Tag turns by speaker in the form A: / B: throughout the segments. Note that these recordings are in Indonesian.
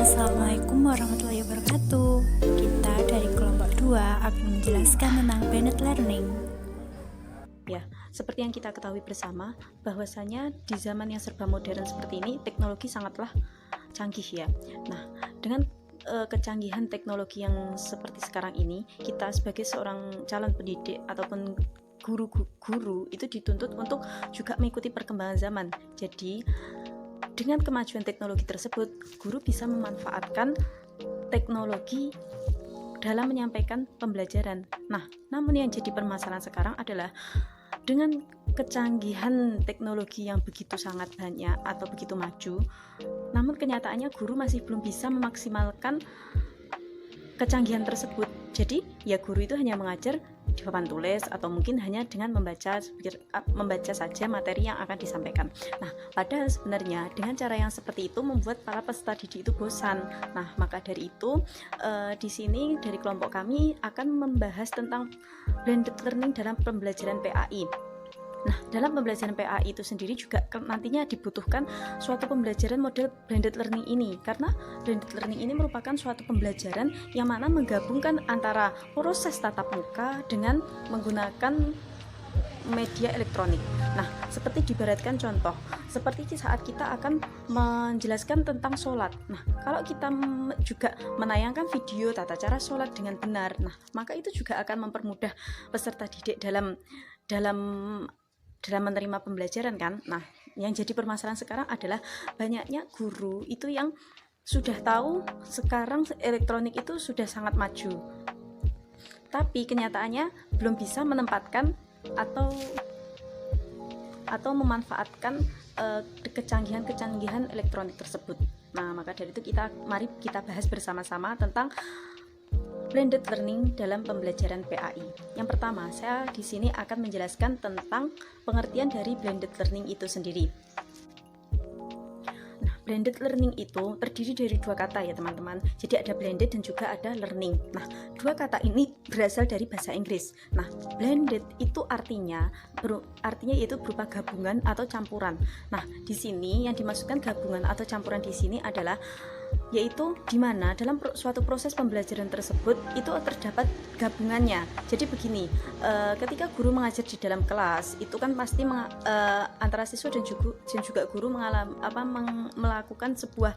A: Assalamualaikum warahmatullahi wabarakatuh. Kita dari kelompok 2 akan menjelaskan tentang blended learning.
B: Ya, seperti yang kita ketahui bersama, bahwasanya di zaman yang serba modern seperti ini, teknologi sangatlah canggih ya. Nah, dengan kecanggihan teknologi yang seperti sekarang ini, kita sebagai seorang calon pendidik ataupun guru itu dituntut untuk juga mengikuti perkembangan zaman. Jadi, dengan kemajuan teknologi tersebut, guru bisa memanfaatkan teknologi dalam menyampaikan pembelajaran. Nah, namun yang jadi permasalahan sekarang adalah dengan kecanggihan teknologi yang begitu sangat banyak atau begitu maju, namun kenyataannya guru masih belum bisa memaksimalkan kecanggihan tersebut. Jadi, ya guru itu hanya mengajar di papan tulis atau mungkin hanya dengan membaca saja materi yang akan disampaikan. Nah, padahal sebenarnya dengan cara yang seperti itu membuat para peserta didik itu bosan. Nah, maka dari itu di sini dari kelompok kami akan membahas tentang blended learning dalam pembelajaran PAI. Nah, dalam pembelajaran PAI itu sendiri juga nantinya dibutuhkan suatu pembelajaran model blended learning ini, karena blended learning ini merupakan suatu pembelajaran yang mana menggabungkan antara proses tatap muka dengan menggunakan media elektronik. Nah, seperti diibaratkan contoh, seperti saat kita akan menjelaskan tentang sholat. Nah, kalau kita juga menayangkan video tata cara sholat dengan benar, nah maka itu juga akan mempermudah peserta didik dalam menerima pembelajaran kan. Nah, yang jadi permasalahan sekarang adalah banyaknya guru itu yang sudah tahu sekarang elektronik itu sudah sangat maju, tapi kenyataannya belum bisa menempatkan atau memanfaatkan kecanggihan elektronik tersebut. Nah, maka dari itu mari kita bahas bersama-sama tentang blended learning dalam pembelajaran PAI. Yang pertama, saya di sini akan menjelaskan tentang pengertian dari blended learning itu sendiri. Nah, blended learning itu terdiri dari dua kata ya teman-teman. Jadi ada blended dan juga ada learning. Nah, dua kata ini berasal dari bahasa Inggris. Nah, blended itu artinya yaitu berupa gabungan atau campuran. Nah, di sini yang dimaksudkan gabungan atau campuran di sini adalah yaitu di mana dalam suatu proses pembelajaran tersebut itu terdapat gabungannya. Jadi begini, ketika guru mengajar di dalam kelas itu kan pasti antara siswa dan juga guru melakukan sebuah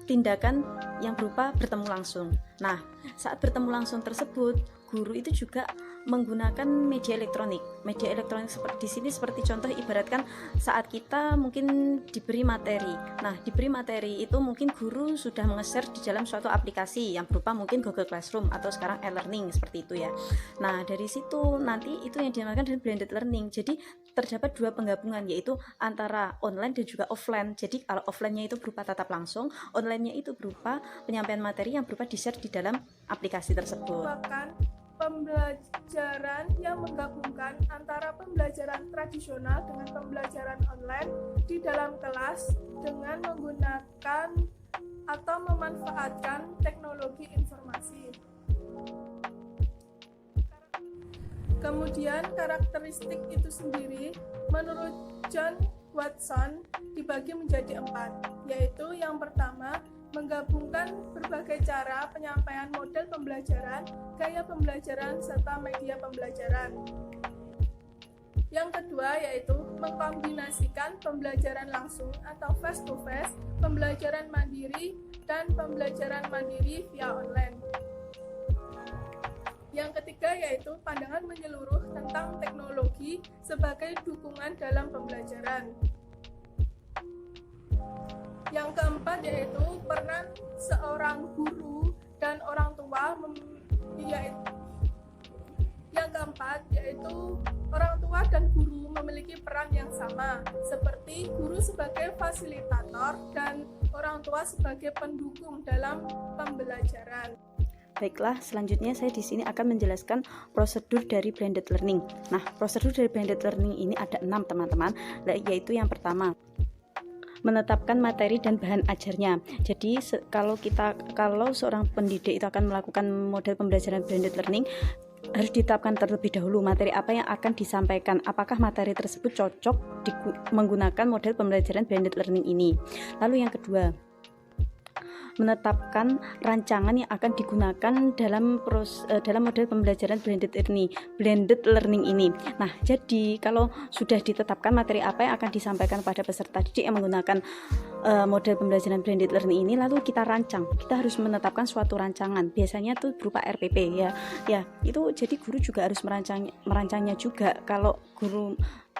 B: tindakan yang berupa bertemu langsung. Nah, saat bertemu langsung tersebut, guru itu juga menggunakan media elektronik. Media elektronik seperti di sini seperti contoh ibaratkan saat kita mungkin diberi materi. Nah, diberi materi itu mungkin guru sudah menge-share di dalam suatu aplikasi yang berupa mungkin Google Classroom atau sekarang e-learning seperti itu ya. Nah, dari situ nanti itu yang dinamakan dengan blended learning. Jadi terdapat dua penggabungan yaitu antara online dan juga offline. Jadi kalau offline-nya itu berupa tatap langsung, online-nya itu berupa penyampaian materi yang berupa di-share di dalam aplikasi tersebut.
C: Pembelajaran yang menggabungkan antara pembelajaran tradisional dengan pembelajaran online di dalam kelas dengan menggunakan atau memanfaatkan teknologi informasi. Kemudian karakteristik itu sendiri menurut John Watson dibagi menjadi 4, yaitu yang pertama menggabungkan berbagai cara penyampaian model pembelajaran, gaya pembelajaran, serta media pembelajaran. Yang kedua yaitu mengkombinasikan pembelajaran langsung atau face-to-face, pembelajaran mandiri, dan pembelajaran mandiri via online. Yang ketiga yaitu pandangan menyeluruh tentang teknologi sebagai dukungan dalam pembelajaran. Yang keempat yaitu peran seorang guru dan orang tua orang tua dan guru memiliki peran yang sama, seperti guru sebagai fasilitator dan orang tua sebagai pendukung dalam pembelajaran.
B: Baiklah, selanjutnya saya di sini akan menjelaskan prosedur dari blended learning. Nah, prosedur dari blended learning ini ada 6 teman-teman, yaitu yang pertama, menetapkan materi dan bahan ajarnya. Jadi kalau seorang pendidik itu akan melakukan model pembelajaran blended learning, harus ditetapkan terlebih dahulu materi apa yang akan disampaikan, apakah materi tersebut cocok menggunakan model pembelajaran blended learning ini. Lalu yang kedua, menetapkan rancangan yang akan digunakan dalam model pembelajaran blended learning ini. Nah, jadi kalau sudah ditetapkan materi apa yang akan disampaikan pada peserta didik yang menggunakan model pembelajaran blended learning ini, lalu kita rancang. Kita harus menetapkan suatu rancangan. Biasanya itu berupa RPP ya. Ya, itu jadi guru juga harus merancangnya juga. Kalau guru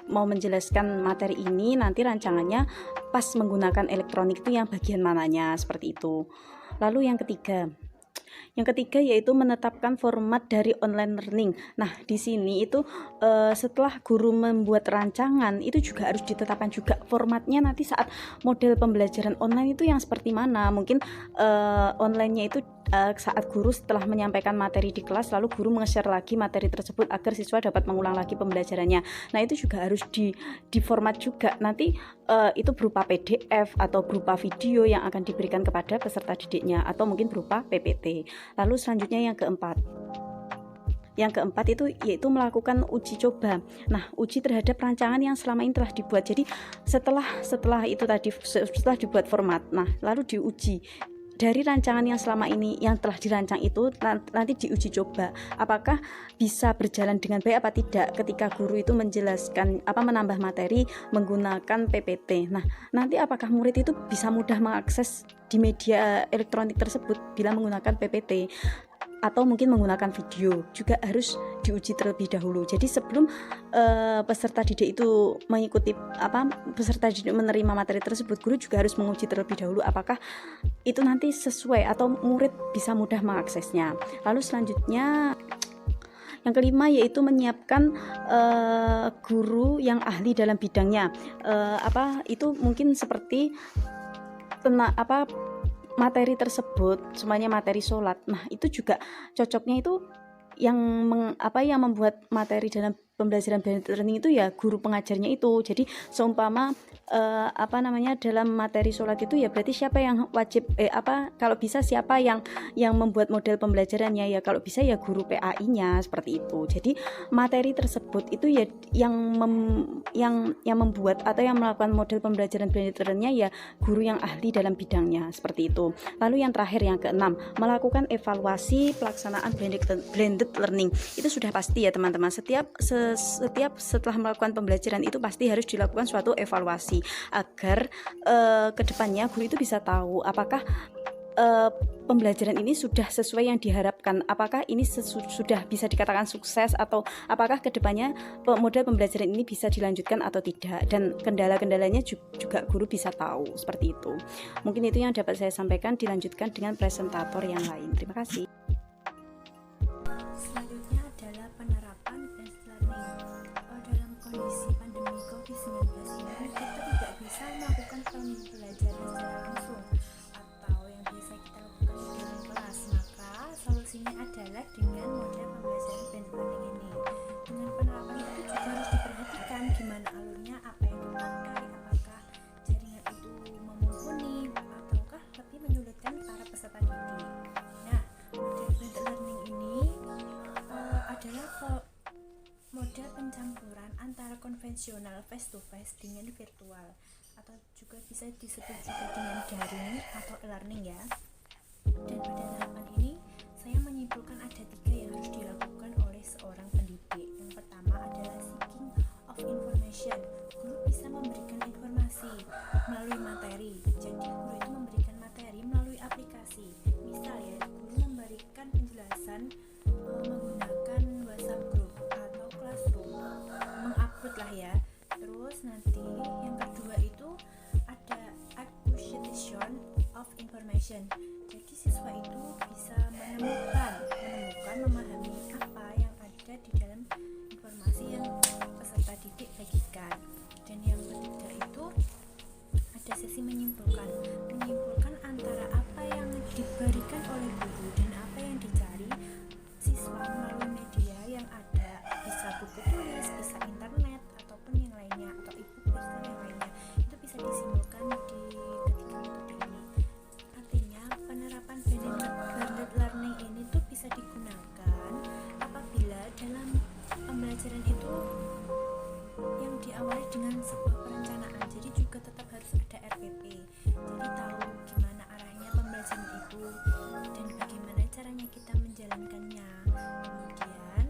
B: mau menjelaskan materi ini, nanti rancangannya pas menggunakan elektronik itu yang bagian mananya, seperti itu. Lalu yang ketiga yaitu menetapkan format dari online learning. Nah, di sini itu setelah guru membuat rancangan, itu juga harus ditetapkan juga formatnya nanti saat model pembelajaran online itu yang seperti mana. Mungkin online-nya itu saat guru setelah menyampaikan materi di kelas, lalu guru nge-share lagi materi tersebut agar siswa dapat mengulang lagi pembelajarannya. Nah, itu juga harus di format juga. Nanti itu berupa PDF atau berupa video yang akan diberikan kepada peserta didiknya, atau mungkin berupa PPT. Lalu selanjutnya yang keempat itu yaitu melakukan uji coba. Nah, uji terhadap rancangan yang selama ini telah dibuat. Jadi setelah itu tadi, setelah dibuat format, nah lalu diuji dari rancangan yang selama ini yang telah dirancang itu, nanti diuji coba apakah bisa berjalan dengan baik apa tidak ketika guru itu menjelaskan menambah materi menggunakan PPT. Nah, nanti apakah murid itu bisa mudah mengakses di media elektronik tersebut bila menggunakan PPT atau mungkin menggunakan video, juga harus diuji terlebih dahulu. Jadi sebelum peserta didik itu mengikuti peserta didik menerima materi tersebut, guru juga harus menguji terlebih dahulu apakah itu nanti sesuai atau murid bisa mudah mengaksesnya. Lalu selanjutnya yang kelima yaitu menyiapkan guru yang ahli dalam bidangnya. Itu mungkin seperti materi tersebut semuanya materi sholat. Nah, itu juga cocoknya itu yang membuat materi dalam pembelajaran blended learning itu ya guru pengajarnya itu. Jadi seumpama dalam materi sholat itu ya berarti siapa yang wajib kalau bisa siapa yang membuat model pembelajarannya, ya kalau bisa ya guru PAI-nya, seperti itu. Jadi materi tersebut itu ya yang membuat atau yang melakukan model pembelajaran blended learning-nya ya guru yang ahli dalam bidangnya, seperti itu. Lalu yang terakhir yang keenam, melakukan evaluasi pelaksanaan blended learning. Itu sudah pasti ya teman-teman, setiap setelah melakukan pembelajaran itu pasti harus dilakukan suatu evaluasi agar kedepannya guru itu bisa tahu apakah pembelajaran ini sudah sesuai yang diharapkan, apakah ini sudah bisa dikatakan sukses, atau apakah kedepannya model pembelajaran ini bisa dilanjutkan atau tidak, dan kendala-kendalanya juga guru bisa tahu, seperti itu. Mungkin itu yang dapat saya sampaikan, dilanjutkan dengan presentator yang lain. Terima kasih.
A: Selanjutnya adalah penerapan blended learning. Dalam kondisi pandemi COVID-19 ini, kita tidak bisa melakukan pembelajaran secara langsung atau yang biasa kita lakukan di dalam kelas. Maka solusinya adalah dengan model pembelajaran blended learning ini. Dengan penerapan itu juga harus diperhatikan gimana alurnya, apa yang dipakai, apakah jaringan itu mumpuni ataukah lebih menyulitkan para peserta didik. Nah, model blended learning ini adalah model pencampuran antara konvensional face to face dengan virtual, atau juga bisa disebut juga dengan daring atau e-learning ya. Dan pada tahapan ini saya menyimpulkan ada 3 yang harus dilakukan oleh seorang pendidik. Yang pertama adalah seeking of information. Guru bisa memberikan informasi melalui materi. Jadi guru itu memberikan materi melalui aplikasi. Misal ya, guru memberikan penjelasan menggunakan WhatsApp group atau Classroom, mengupload lah ya. Terus nanti yang kedua itu ada acquisition of information. Jadi siswa itu bisa memahami apa yang ada di dalam informasi yang peserta didik bagikan. Dan yang ketiga itu ada sesi menyimpulkan antara apa yang diberikan oleh guru dan apa yang dicari siswa melalui media yang ada, bisa buku tulis, bisa internet, ataupun yang lainnya, atau e-book dan yang lainnya. Itu bisa disimpulkan di ketiga metode ini. Artinya penerapan blended learning ini tuh bisa digunakan apabila dalam pembelajaran itu yang diawali dengan sebuah perencanaan. Jadi juga tetap harus ada RPP. Jadi itu dan bagaimana caranya kita menjalankannya. Kemudian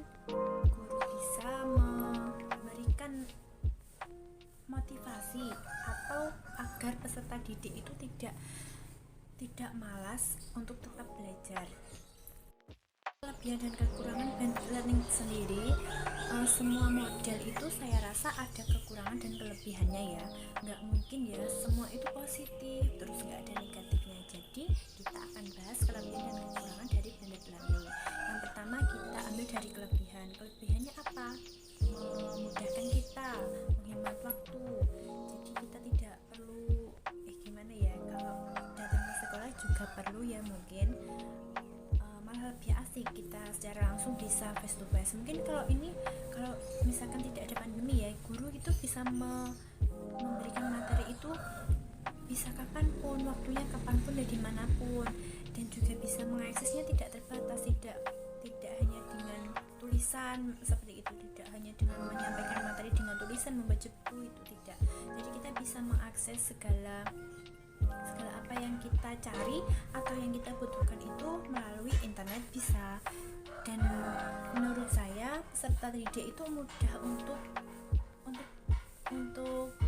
A: guru bisa memberikan motivasi atau agar peserta didik itu tidak malas untuk tetap belajar. Kelebihan dan kekurangan blended learning sendiri, semua model itu saya rasa ada kekurangan dan kelebihannya ya. Nggak mungkin ya semua itu positif terus nggak ada negatifnya. Jadi kita akan bahas kelebihan dan kekurangan dari blended learning. Yang pertama kita ambil dari kelebihan. Kelebihannya apa? Memudahkan kita, menghemat waktu. Jadi kita tidak perlu gimana ya, kalau datang ke sekolah juga perlu ya mungkin lebih asik, kita secara langsung bisa face to face. Mungkin kalau misalkan tidak ada pandemi ya, guru itu bisa memberikan materi itu bisa kapanpun, waktunya kapanpun dan dimanapun, dan juga bisa mengaksesnya tidak terbatas, tidak hanya dengan tulisan seperti itu, tidak hanya dengan menyampaikan materi dengan tulisan membaca buku itu tidak. Jadi kita bisa mengakses segala apa yang kita cari atau yang kita butuhkan itu melalui internet bisa. Dan menurut saya peserta didik itu mudah untuk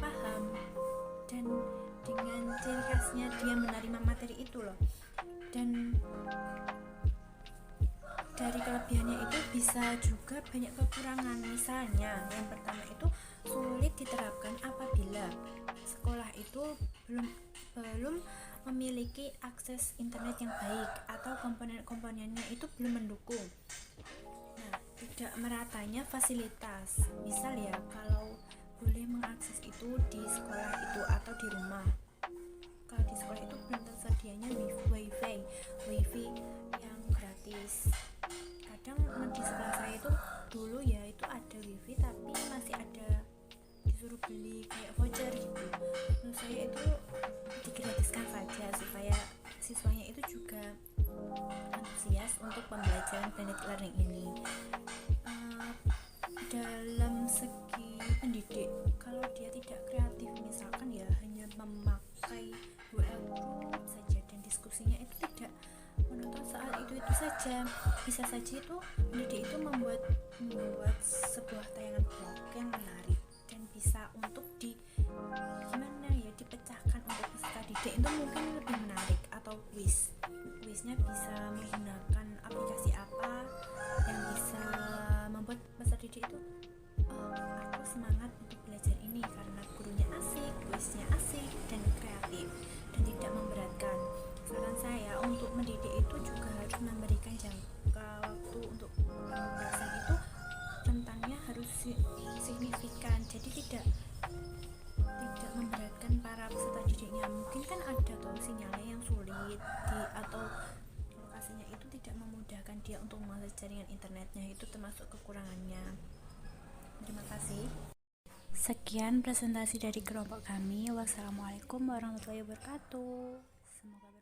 A: paham, dan dengan ciri khasnya dia menerima materi itu loh. Dan dari kelebihannya itu bisa juga banyak kekurangan. Misalnya yang pertama itu sulit diterapkan apabila sekolah itu belum memiliki akses internet yang baik atau komponen-komponennya itu belum mendukung. Nah, tidak meratanya fasilitas. Misal ya, kalau boleh mengakses itu di sekolah itu atau di rumah. Kalau di sekolah itu belum tersedianya wifi yang gratis. Kadang di sekolah saya itu dulu ya itu ada wifi tapi masih ada disuruh beli kayak voucher gitu. Menurut saya itu digratiskan saja supaya siswanya itu juga antusias untuk pembelajaran blended learning ini. Dalam segi pendidik, kalau dia tidak kreatif misalkan ya hanya memakai WA group saja dan diskusinya itu tidak menonton soal itu saja, bisa saja itu pendidik itu membuat sebuah tayangan blog yang menarik dan bisa untuk dipecahkan untuk peserta didik itu mungkin lebih menarik, atau quiznya bisa menggunakan aplikasi apa yang bisa membuat peserta didik itu aku semangat untuk belajar ini karena gurunya asik, quiznya asik dan kreatif dan tidak memberatkan. Saran saya untuk mendidik itu juga harus memberikan jangka waktu untuk pembahasan itu, rentangnya harus signifikan, jadi tidak memberatkan para peserta didiknya. Mungkin kan ada tuh sinyalnya yang sulit atau lokasinya itu tidak memudahkan dia untuk mengakses jaringan internetnya, itu termasuk kekurangannya. Terima kasih. Sekian presentasi dari kelompok kami. Wassalamualaikum warahmatullahi wabarakatuh. Semoga